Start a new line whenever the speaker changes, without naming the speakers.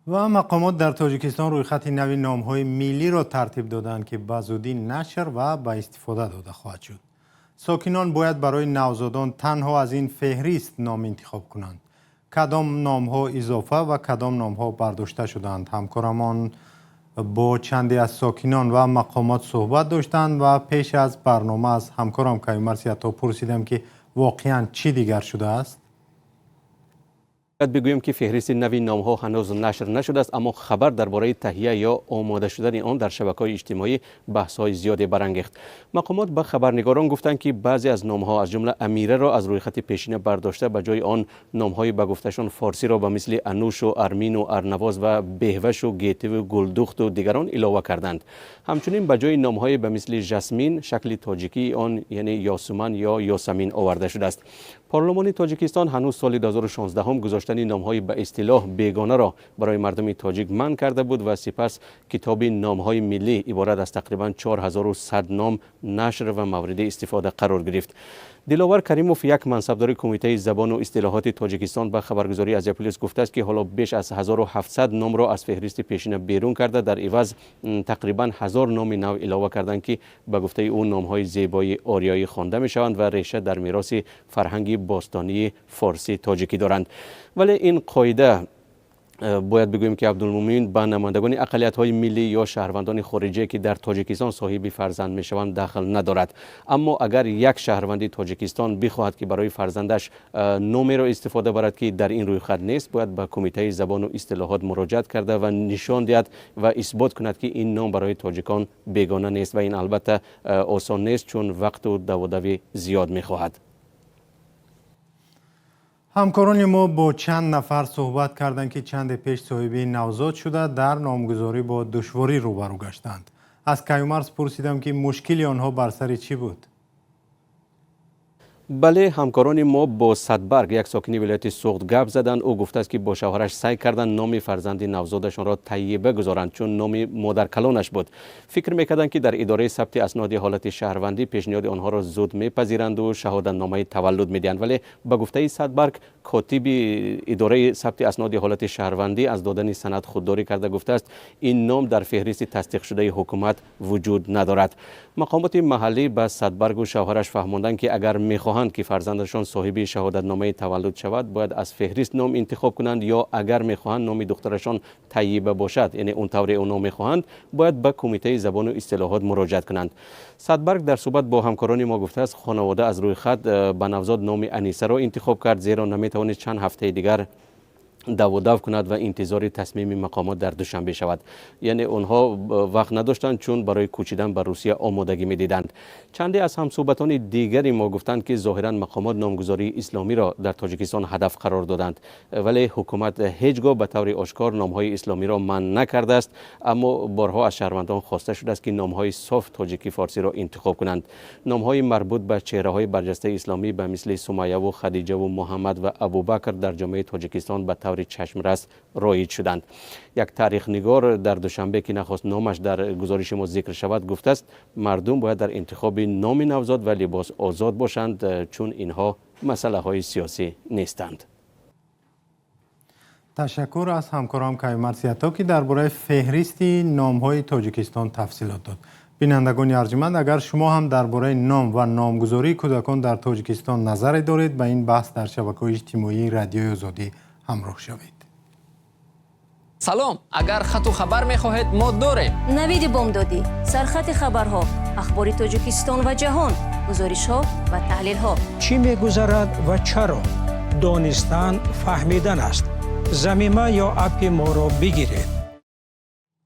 و مقامات در تاجیکستان رویخط نوی نام‌های ملی را ترتیب دادند که به زودی نشر و به استفاده داده خواهد شد. ساکنان باید برای نوزادان تنها از این فهرست نام انتخاب کنند. کدام نام‌ها اضافه و کدام نام‌ها برداشته شدند. همکارمان با چندی از ساکنان و مقامات صحبت داشتند و پیش از برنامه از همکارم کیومرث عطا پرسیدم که واقعاً چی دیگر شده است.
بگویم که فهرست نوی نام‌ها هنوز نشر نشده است، اما خبر درباره تهیه یا آماده شدن آن در شبکه‌های اجتماعی بحث‌های زیادی برانگیخت. مقامات به خبرنگاران گفتند که بعضی از نام‌ها از جمله امیره را از روی خط پیشینه برداشته به جای آن نام‌های به گفتشان فارسی را به مثل انوش و ارمین و ارنواز و بهوش و گیتی و گلدخت و دیگران علاوه کردند. همچنین به جای نام‌های به مثل جسمین شکل تاجیکی آن یعنی یاسمن یا یاسمین آورده شده است. پارلمان تاجیکستان هنوز سال 2016 هم گذاشتن نام‌های به اصطلاح بیگانه را برای مردم تاجیک منع کرده بود و سپس کتاب نام‌های ملی عبارت از تقریباً 4100 نام نشر و مورد استفاده قرار گرفت. دلاور کریموف، یک منصبدار کمیته زبان و اصطلاحات تاجیکستان، به خبرگزاری از پلیس گفته است که حالا بیش از 1700 نام را از فهرست پیشینه بیرون کرده، در عوض تقریباً 1000 نام نو علاوه کردند که به گفته او نام‌های زیبای آریایی خوانده می‌شوند و ریشه در میراث فرهنگی باستانی فارسی تاجیکی دارند. ولی این قاعده باید بگوییم که عبدالمومن به نمایندگان اقلیت‌های ملی یا شهروندان خارجی که در تاجیکستان صاحب فرزند میشوند دخل ندارد. اما اگر یک شهروند تاجیکستان بخواهد که برای فرزندش نامی را استفاده برد که در این رویخط نیست، باید به کمیته زبان و اصطلاحات مراجعه کرده و نشان دهد و اثبات کند که این نام برای تاجیکان بیگانه نیست و این البته آسان نیست چون وقت و دودوی زیاد می‌خواهد.
همکاران ما با چند نفر صحبت کردند که چند پیش صاحب نوزاد شده در نامگذاری با دشواری روبرو گشتند. از کیومرث پرسیدم که مشکلی آنها بر سر چی بود؟
بله، همکاران ما با صدبرگ، یک ساکن ولایت سوخت، گپ زدند. او گفته است که با شوهرش سعی کردند نام فرزند نوزادشان را تهیه بگذارند چون نام مادر کلانش بود. فکر میکردند که در اداره ثبت اسناد حالت شهروندی پیشنهاد آنها را زود میپذیرند و شهادت نامه تولد میدهند، ولی به گفته صدبرگ کاتب اداره ثبت اسناد حالت شهروندی از دادن سند خودداری کرده گفته است این نام در فهرست تصدیق شده حکومت وجود ندارد. مقامات محلی به صدبرگ و شوهرش فهماندند که اگر میخواهند که فرزندشان صاحب شهادت نامه تولد شود باید از فهرست نام انتخاب کنند، یا اگر میخواهند نام دخترشان تهیه باشد یعنی اون طور اون نام میخواهند باید به کمیته زبان و اصطلاحات مراجعه کنند. صدبرگ در صحبت با همکاران ما گفته است خانواده از روی خط به نوزاد نام انیسه را انتخاب کرد زیرا نمیتوانست چند هفته دیگر دو کند و انتظار تصمیم مقامات در دوشنبه شود. یعنی اونها وقت نداشتند چون برای کوچیدن به روسیه آمادگی میدیدند. چندی از همصحبتان دیگری ما گفتند که ظاهرا مقامات نامگذاری اسلامی را در تاجیکستان هدف قرار دادند، ولی حکومت هیچگاه به طور آشکار نامهای اسلامی را منع نکرده است، اما بارها از شهروندان خواسته شده است که نامهای صاف تاجیکی فارسی را انتخاب کنند. نامهای مربوط به چهره‌های برجسته اسلامی به مثل سمیه و خدیجه و محمد و ابوبکر در جامعه تاجیکستان به چشمرس رایج شدند. یک تاریخ نگار در دوشنبه که نخواست نامش در گزارش ما ذکر شود گفته است مردم باید در انتخاب نام نوزاد و لباس آزاد باشند چون اینها مسئله های سیاسی نیستند.
تشکر از همکارم کیومرث عطا که درباره فهرست نام‌های تاجیکستان تفصیلات داد. بینندگان ارجمند، اگر شما هم درباره نام و نامگذاری کودکان در تاجیکستان نظری دارید به این بحث در شبکه‌های اجتماعی رادیوی آزادی همراه شوید.
سلام، اگر خط و خبر می‌خواهید ما داریم.
نوید بامدادی، سرخط خبرها، اخبار تاجیکستان و جهان، گزارش‌ها و تحلیل‌ها.
چی می‌گذرد و چرا؟ دانستن، فهمیدن است. ضمیمه یا اپ ما را بگیرید.